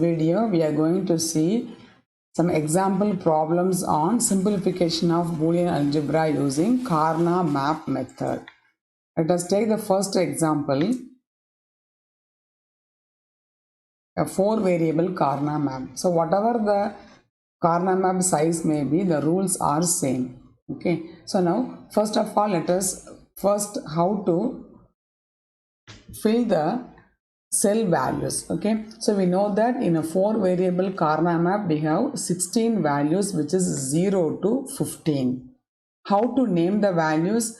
Video we are going to see some example problems on simplification of Boolean algebra using Karnaugh-Map method. Let us take the first example, a 4-variable Karnaugh-Map. So whatever the Karnaugh-Map size may be, the rules are same. Okay. So now first of all, let us first how to fill the cell values. Okay, so we know that in a 4-variable Karnaugh-Map we have 16 values, which is 0 to 15. How to name the values?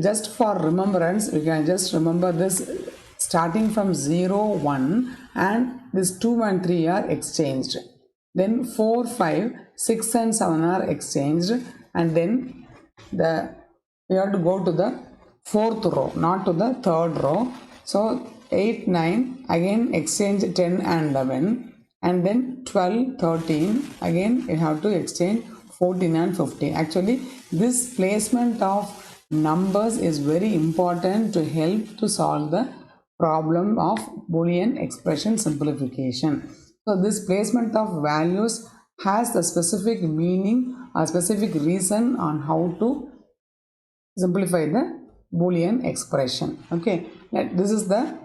Just for remembrance, we can just remember this starting from 0, 1, and this 2 and 3 are exchanged. Then 4, 5, 6 and 7 are exchanged, and then we have to go to the 4th row, not to the 3rd row. So 8, 9, again exchange 10 and 11, and then 12, 13, again you have to exchange 14 and 15. Actually, this placement of numbers is very important to help to solve the problem of Boolean expression simplification. So this placement of values has the specific meaning or specific reason on how to simplify the Boolean expression. Okay, this is the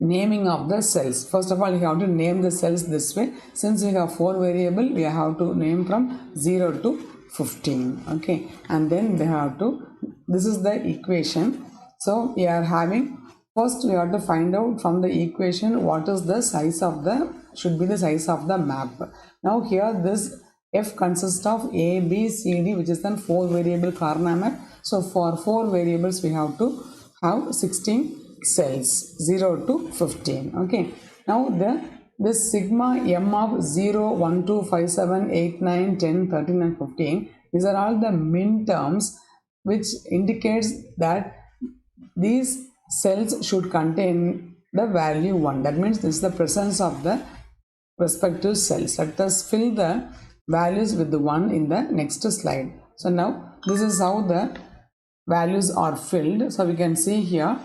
naming of the cells. First of all, you have to name the cells this way. Since we have 4 variable, we have to name from 0 to 15. Okay, and then they have to, this is the equation. So we are having, first we have to find out from the equation what is the size of the, should be the size of the map. Now here this F consists of A, B, C, D, which is then 4-variable Karnaugh-Map. So for 4 variables we have to have 16 cells, 0 to 15. Okay, now this sigma m of 0, 1, 2, 5, 7, 8, 9, 10, 13 and 15, these are all the min terms, which indicates that these cells should contain the value 1. That means this is the presence of the respective cells. Let us fill the values with the 1 in the next slide. So now this is how the values are filled. So we can see here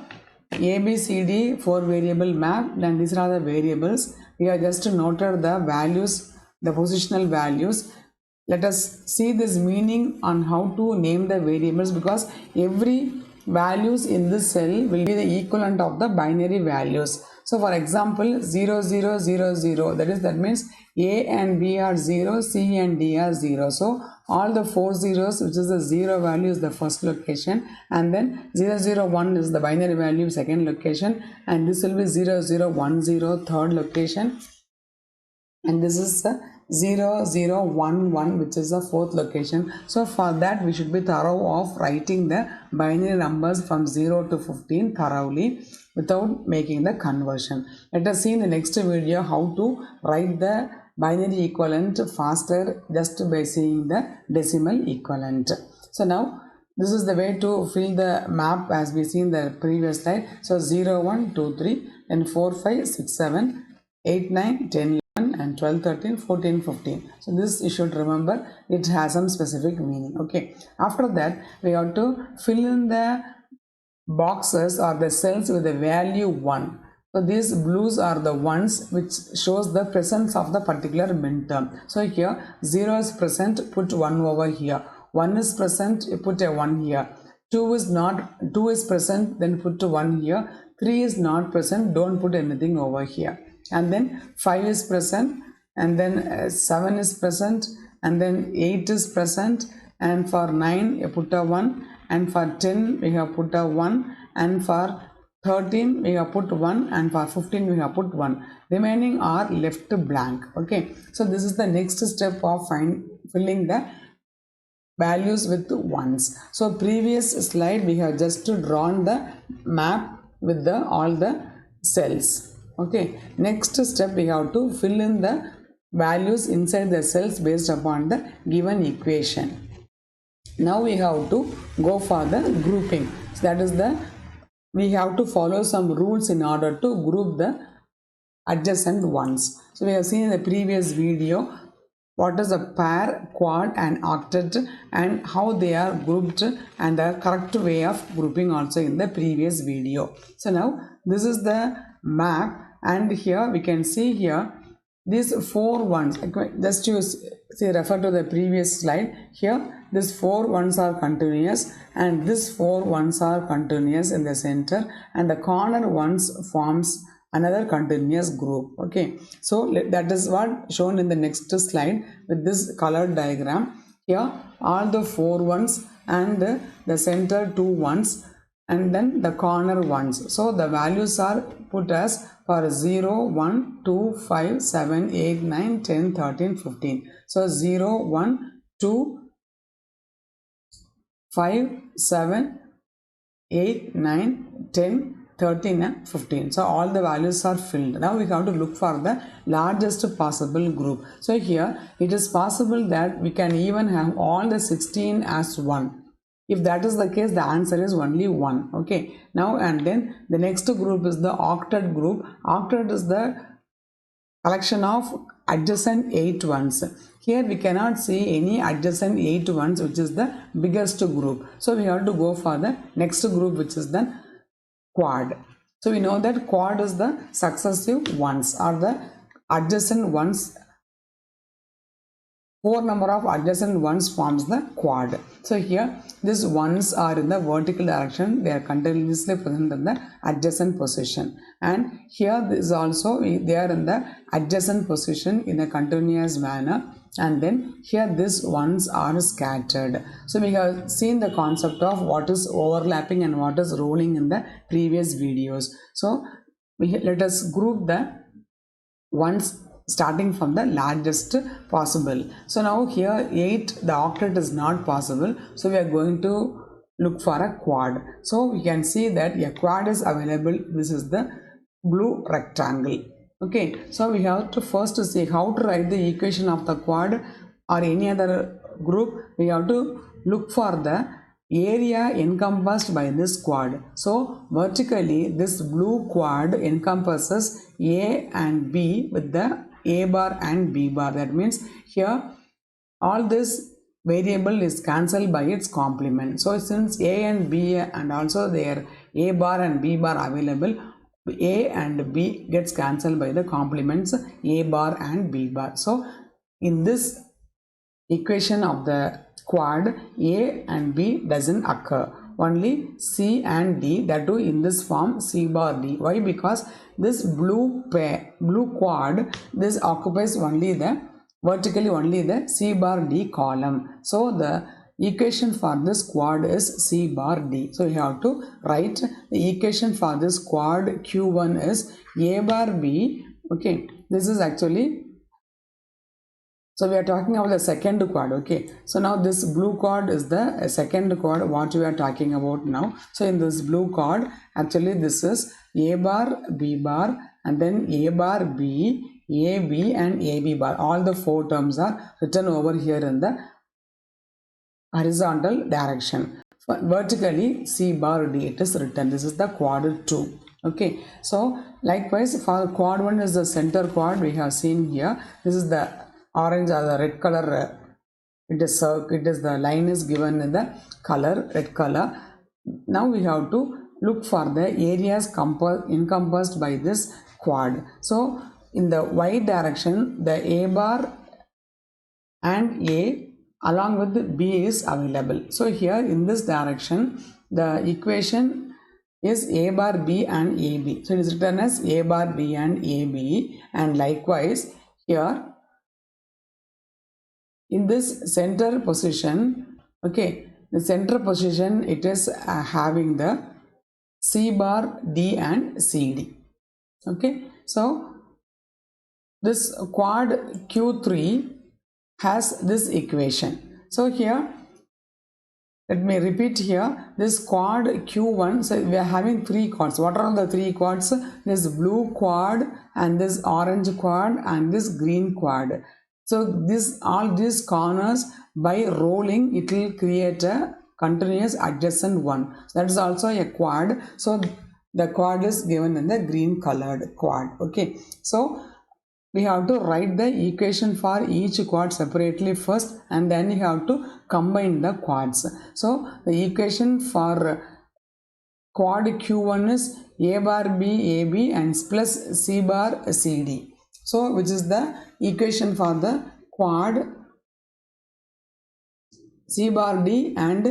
A, B, C, D 4-variable map, then these are the variables. We have just noted the values, the positional values. Let us see this meaning on how to name the variables, because every values in this cell will be the equivalent of the binary values. So for example 0, 0, 0, 0, that means A and B are 0, C and D are 0. So all the 4 zeros, which is the 0 value, is the first location, and then 0, 0, 1 is the binary value, second location, and this will be 0, 0, 1, 0, third location, and this is the 0, 0, 1, 1, which is the fourth location. So for that we should be thorough of writing the binary numbers from 0 to 15 thoroughly without making the conversion. Let us see in the next video how to write the binary equivalent faster just by seeing the decimal equivalent. So now this is the way to fill the map as we see in the previous slide. So 0, 1, 2, 3, and 4, 5, 6, 7, 8, 9, 10, 11, and 12, 13, 14, 15. So this you should remember, it has some specific meaning. Okay, after that we have to fill in the boxes or the cells with the value 1. So these blues are the ones which shows the presence of the particular min term. So here 0 is present, put 1 over here. 1 is present, you put a 1 here. 2 is present, then put 1 here. 3 is not present, don't put anything over here. And then 5 is present, and then 7 is present, and then 8 is present, and for 9 you put a 1, and for 10 we have put a 1, and for 13 we have put 1, and for 15 we have put 1. Remaining are left blank. Okay, so this is the next step of filling the values with ones. So previous slide we have just drawn the map with all the cells. Okay, next step we have to fill in the values inside the cells based upon the given equation. Now we have to go for the grouping. So that is we have to follow some rules in order to group the adjacent ones. So we have seen in the previous video what is a pair, quad and octet, and how they are grouped, and the correct way of grouping also in the previous video. So now this is the map, and here we can see here these 4 ones. Just to see, refer to the previous slide. Here these 4 ones are continuous and these 4 ones are continuous in the center, and the corner ones forms another continuous group. Okay, so that is what shown in the next slide with this colored diagram. Here all the 4 ones and the center 2 ones and then the corner ones. So the values are put as for 0, 1, 2, 5, 7, 8, 9, 10, 13, 15. So 0, 1, 2, 5, 7, 8, 9, 10, 13 and 15. So all the values are filled. Now we have to look for the largest possible group. So here it is possible that we can even have all the 16 as 1. If that is the case, the answer is only 1. Okay, now and then the next group is the octet group. Octet is the collection of adjacent 8 ones. Here we cannot see any adjacent 8 ones, which is the biggest group. So we have to go for the next group, which is the quad. So we know that quad is the successive ones or the adjacent ones. 4 number of adjacent ones forms the quad. So here these ones are in the vertical direction, they are continuously present in the adjacent position, and here is also they are in the adjacent position in a continuous manner, and then here these ones are scattered. So we have seen the concept of what is overlapping and what is rolling in the previous videos. So let us group the ones starting from the largest possible. So now here 8, the octet is not possible, so we are going to look for a quad. So we can see that a quad is available. This is the blue rectangle. Okay, so we have to first see how to write the equation of the quad or any other group. We have to look for the area encompassed by this quad. So vertically this blue quad encompasses A and B with the A bar and B bar. That means here all this variable is cancelled by its complement. So since A and B and also their A bar and B bar available, A and B gets cancelled by the complements A bar and B bar. So in this equation of the quad, A and B doesn't occur. Only C and D, that too in this form C bar D. Why? Because this blue quad, this occupies only the vertically only the C bar D column. So the equation for this quad is C bar D. So you have to write the equation for this quad Q1 is A bar B. Okay, this is actually, so we are talking about the second quad. Okay, so now this blue quad is the second quad what we are talking about now. So in this blue quad, actually this is A bar, B bar, and then A bar, B, AB and AB bar. All the 4 terms are written over here in the horizontal direction. Vertically C bar D it is written. This is the quad 2. Okay, so likewise for quad 1 is the center quad we have seen here. This is the orange or the red color, it is the line is given in the color red color. Now we have to look for the areas encompassed by this quad. So in the y direction, the A bar and A along with B is available. So here in this direction, the equation is A bar B and AB. So it is written as A bar B and AB, and likewise here in this center position, okay, the center position it is having the C bar D and CD. Okay, so this quad Q3 has this equation. So here let me repeat here, this quad Q1, so we are having 3 quads. What are the 3 quads? This blue quad and this orange quad and this green quad. So this all these corners by rolling it will create a continuous adjacent one. So that is also a quad. So the quad is given in the green colored quad. Okay, so we have to write the equation for each quad separately first, and then you have to combine the quads. So the equation for quad Q1 is A bar B AB and plus C bar CD. So which is the equation for the quad C bar D and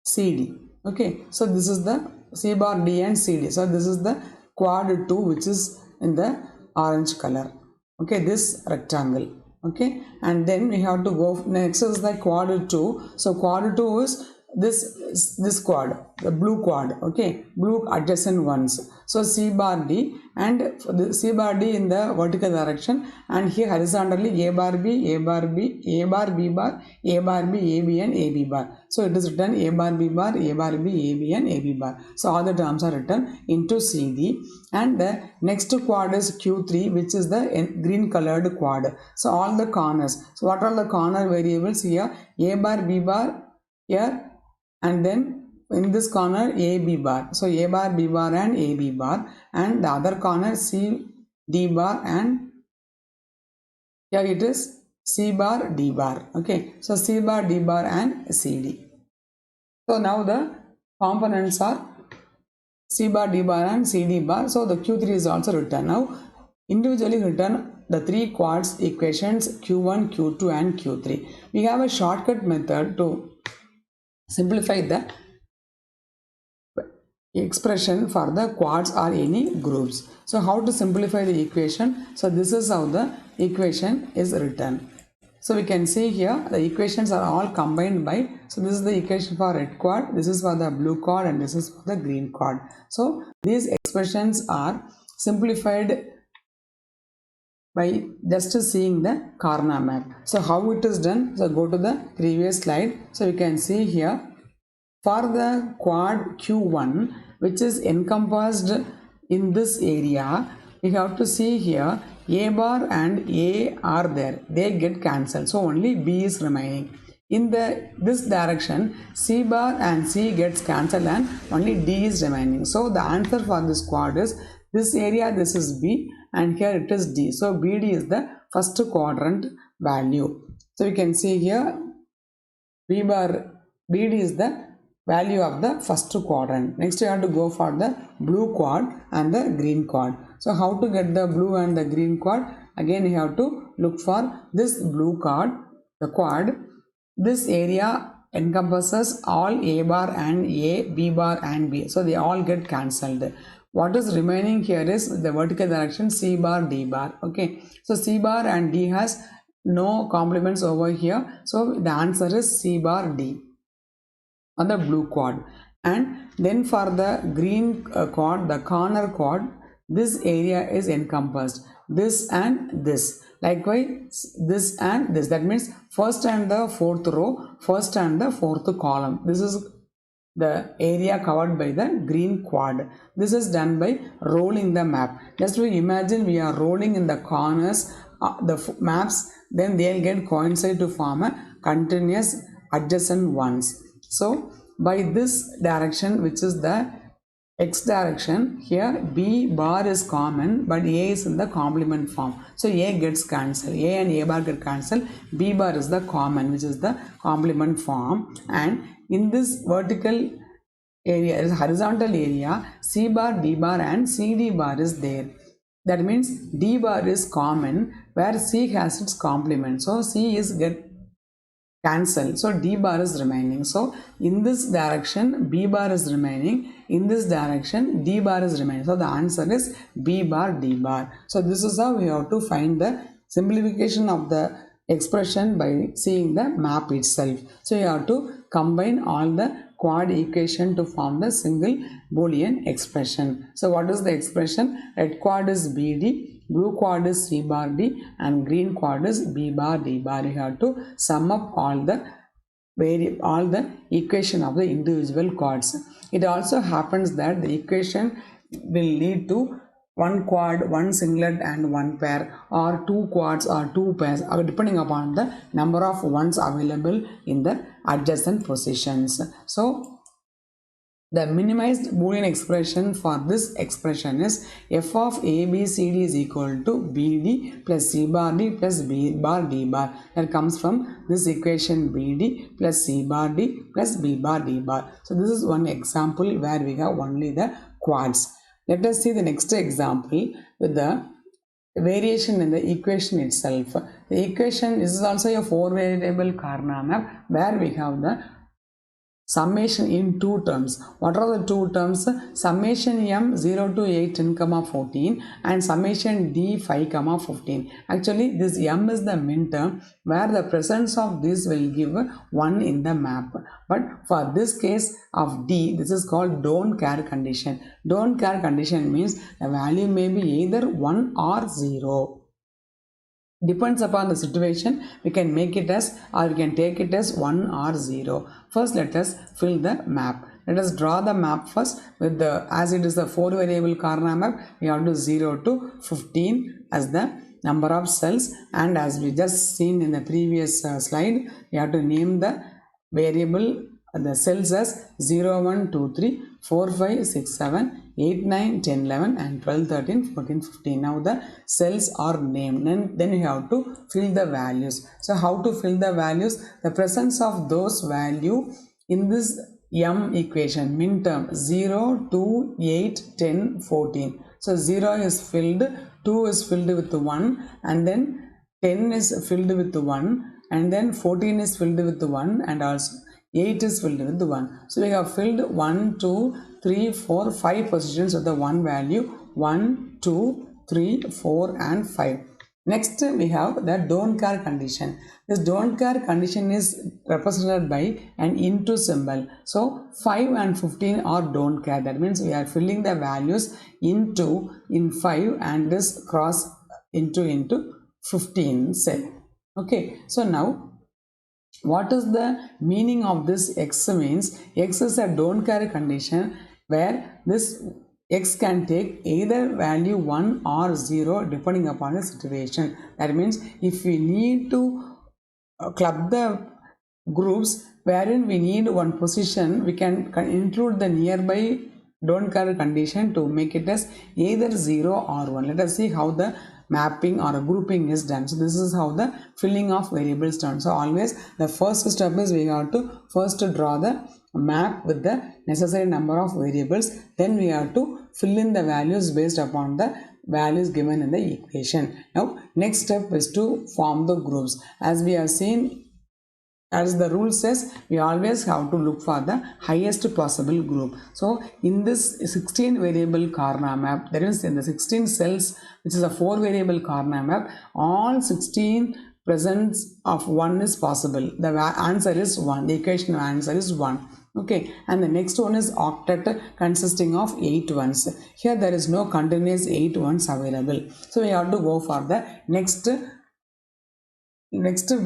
CD. Okay, so this is the C bar D and CD. So this is the quad 2 which is in the orange color. Okay, this rectangle. Okay, and then we have to go next is the quad 2. So quad 2 is this quad, the blue quad. Okay, blue adjacent ones. So C bar D and the C bar D in the vertical direction, and here horizontally A bar B, A bar B, A bar B bar, A bar B, AB and AB bar. So it is written A bar B bar, A bar B, AB and AB bar. So all the terms are written into CD, and the next quad is Q3 which is the green colored quad. So all the corners. So what are the corner variables here? A bar B bar here, and then in this corner AB bar. So A bar B bar and AB bar, and the other corner C D bar, and here it is C bar D bar. Okay, so C bar D bar and CD. So now the components are C bar D bar and CD bar. So the Q3 is also written. Now individually written the three quads equations Q1, Q2 and Q3. We have a shortcut method to simplify the expression for the quads or any groups. So how to simplify the equation? So this is how the equation is written. So we can see here the equations are all combined by, so this is the equation for red quad, this is for the blue quad, and this is for the green quad. So these expressions are simplified by just seeing the Karnaugh map. So how it is done? So go to the previous slide. So you can see here for the quad Q1 which is encompassed in this area, we have to see here A bar and A are there, they get cancelled, so only B is remaining. In this direction C bar and C gets cancelled and only D is remaining. So the answer for this quad is this area, this is B and here it is D. So BD is the first quadrant value. So you can see here BD is the value of the first quadrant. Next you have to go for the blue quad and the green quad. So how to get the blue and the green quad? Again you have to look for this blue quad, the quad. This area encompasses all A bar and A, B bar and B. So they all get cancelled. What is remaining here is the vertical direction C bar, D bar. Okay, so C bar and D has no complements over here. So the answer is C bar D on the blue quad. And then for the green quad, the corner quad, this area is encompassed, this and this, likewise this and this. That means first and the fourth row, first and the fourth column. This is the area covered by the green quad. This is done by rolling the map. Just to imagine we are rolling in the corners the maps, then they'll get coincide to form a continuous adjacent ones. So by this direction, which is the x direction, here B bar is common but A is in the complement form. So A gets cancelled, A and A bar get cancelled, B bar is the common which is the complement form. And in this vertical area, horizontal area, C bar, D bar and CD bar is there. That means D bar is common where C has its complement. So C is get cancelled, so D bar is remaining. So in this direction B bar is remaining, in this direction D bar is remaining. So the answer is B bar D bar. So this is how we have to find the simplification of the expression by seeing the map itself. So you have to combine all the quad equation to form the single Boolean expression. So what is the expression? Red quad is BD, blue quad is C bar D and green quad is B bar D bar. You have to sum up all the equation of the individual quads. It also happens that the equation will lead to one quad, one singlet and one pair, or two quads or two pairs, depending upon the number of ones available in the adjacent positions. So The minimized Boolean expression for this expression is f of a b c d is equal to bd plus c bar d plus b bar d bar. That comes from this equation bd plus c bar d plus b bar d bar. So this is one example where we have only the quads. Let us see the next example with the variation in the equation itself. The equation is also a 4-variable Karnaugh map where we have the summation in two terms. What are the two terms? Summation m 0 to 8 10 comma 14 and summation d 5 comma 15. Actually this m is the min term where the presence of this will give 1 in the map, but for this case of d, this is called don't care condition. Don't care condition means the value may be either 1 or 0. Depends upon the situation, we can make it as, or we can take it as 1 or 0. First let us fill the map. Let us draw the map first with the, as it is the 4-variable Karnaugh map, we have to 0 to 15 as the number of cells, and as we just seen in the previous slide, we have to name the variable, the cells as 0 1 2 3 4 5 6 7 8 9 10 11 and 12 13 14 15. Now the cells are named and then you have to fill the values. So how to fill the values? The presence of those value in this m equation, min term 0 2 8 10 14. So 0 is filled, 2 is filled with 1, and then 10 is filled with 1, and then 14 is filled with 1, and also 8 is filled with 1. So we have filled 1, 2, 3, 4, 5 positions with the 1 value, 1, 2, 3, 4 and 5. Next we have the don't care condition. This don't care condition is represented by an into symbol. So 5 and 15 are don't care. That means we are filling the values into in 5 and this cross into 15 cell. Okay, so now what is the meaning of this x means? X is a don't care condition where this x can take either value 1 or 0 depending upon the situation. That means if we need to club the groups wherein we need one position, we can include the nearby don't care condition to make it as either 0 or 1. Let us see how the mapping or grouping is done. So this is how the filling of variables done. So always the first step is we have to first draw the map with the necessary number of variables, then we have to fill in the values based upon the values given in the equation. Now next step is to form the groups. As we have seen, as the rule says, we always have to look for the highest possible group. So in this 16 variable Karnaugh map, that is in the 16 cells, which is a 4-variable Karnaugh map, all 16 presence of 1 is possible. The answer is 1. The equation answer is 1. Okay, and the next one is octet consisting of 8 ones. Here there is no continuous 8 ones available. So we have to go for the next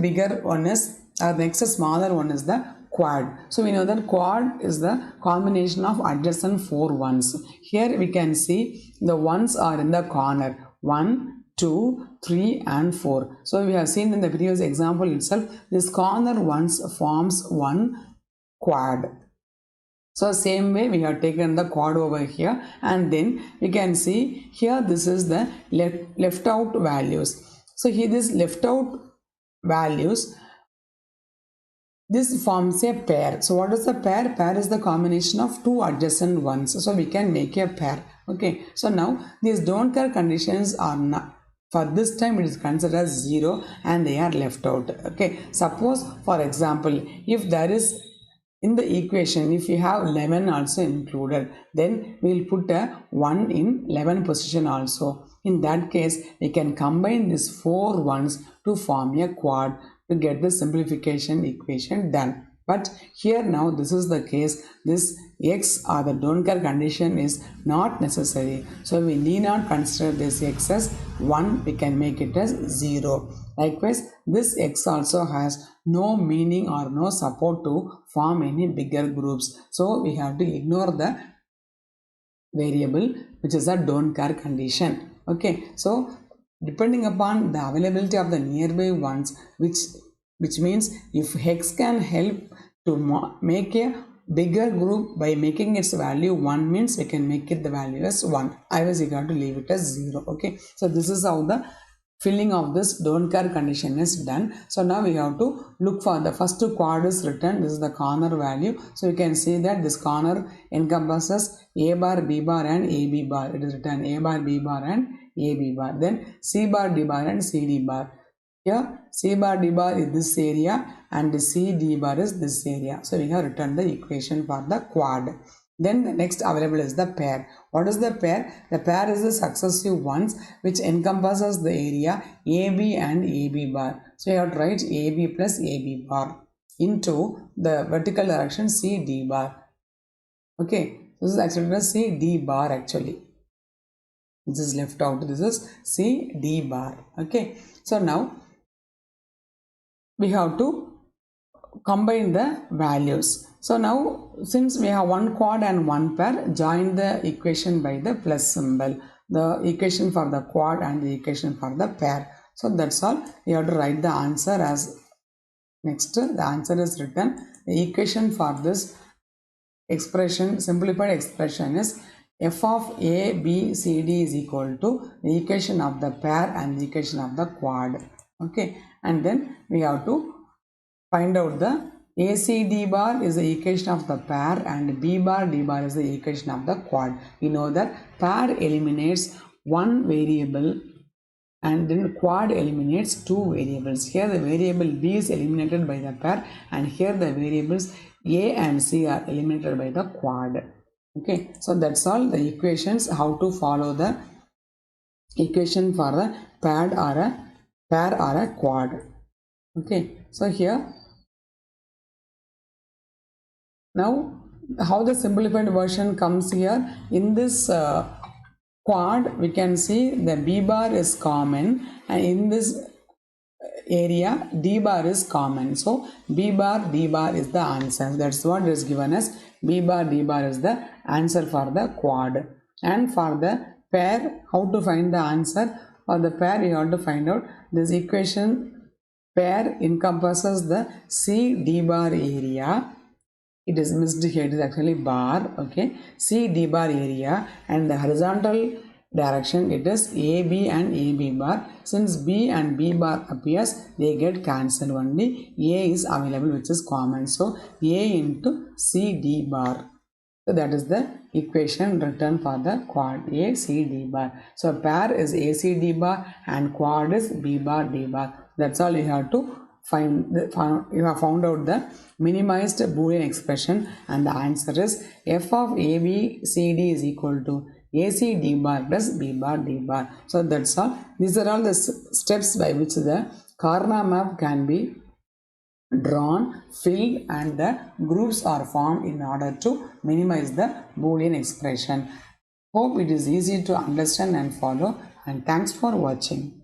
bigger one is, next smaller one is the quad. So we know that quad is the combination of adjacent 4 ones. Here we can see the ones are in the corner 1, 2, 3 and 4. So we have seen in the previous example itself, this corner ones forms one quad. So same way we have taken the quad over here, and then we can see here this is the left out values. So here this left out values, this forms a pair. So what is the pair? Pair is the combination of 2 adjacent ones. So we can make a pair. Okay, so now these don't care conditions are not, for this time it is considered as 0 and they are left out. Okay, suppose for example, if there is in the equation, if we have 11 also included, then we will put a 1 in 11 position also. In that case, we can combine these 4 ones to form a quad to get the simplification equation done. But here now this is the case, this x or the don't care condition is not necessary. So we need not consider this x as 1, we can make it as 0. Likewise, this x also has no meaning or no support to form any bigger groups. So we have to ignore the variable which is a don't care condition. Okay, so depending upon the availability of the nearby ones, which means if hex can help to make a bigger group by making its value 1 means we can make it the value as 1. Otherwise you got to leave it as 0. Okay, so this is how the filling of this don't care condition is done. So now we have to look for the first quad is written. This is the corner value. So you can see that this corner encompasses a bar, b bar and ab bar. It is written a bar, b bar and ab bar. Then c bar, d bar and cd bar. Here c bar, d bar is this area and c, d bar is this area. So we have written the equation for the quad. Then the next available is the pair. What is the pair? The pair is the successive ones which encompasses the area AB and AB bar. So you have to write AB plus AB bar into the vertical direction CD bar. Okay, this is actually CD bar actually. This is left out. This is CD bar. Okay, so now we have to combine the values. So now since we have one quad and one pair, join the equation by the plus symbol. The equation for the quad and the equation for the pair. So that's all. You have to write the answer as next. The answer is written. The equation for this expression, simplified expression is f of a, b, c, d is equal to the equation of the pair and the equation of the quad. Okay, and then we have to find out the ACD bar is the equation of the pair and B bar D bar is the equation of the quad. We know that pair eliminates one variable and then quad eliminates two variables. Here the variable B is eliminated by the pair and here the variables A and C are eliminated by the quad. Okay, so that's all the equations, how to follow the equation for the pair or a quad. Okay, so here now how the simplified version comes here. In this quad we can see the B bar is common and in this area D bar is common. So B bar D bar is the answer. That's what is given as B bar D bar is the answer for the quad. And for the pair, how to find the answer? For the pair you have to find out this equation. Pair encompasses the C D bar area. It is missed here, it is actually bar. Okay, C D bar area and the horizontal direction it is AB and AB bar. Since B and B bar appears, they get cancelled. Only A is available which is common. So A into C D bar. So that is the equation written for the quad A C D bar. So pair is A C D bar and quad is B bar D bar. That's all you have to you have found out the minimized Boolean expression and the answer is f of ABCD is equal to AC D bar plus B bar D bar. So that's all. These are all the steps by which the Karnaugh map can be drawn, filled and the groups are formed in order to minimize the Boolean expression. Hope it is easy to understand and follow and thanks for watching.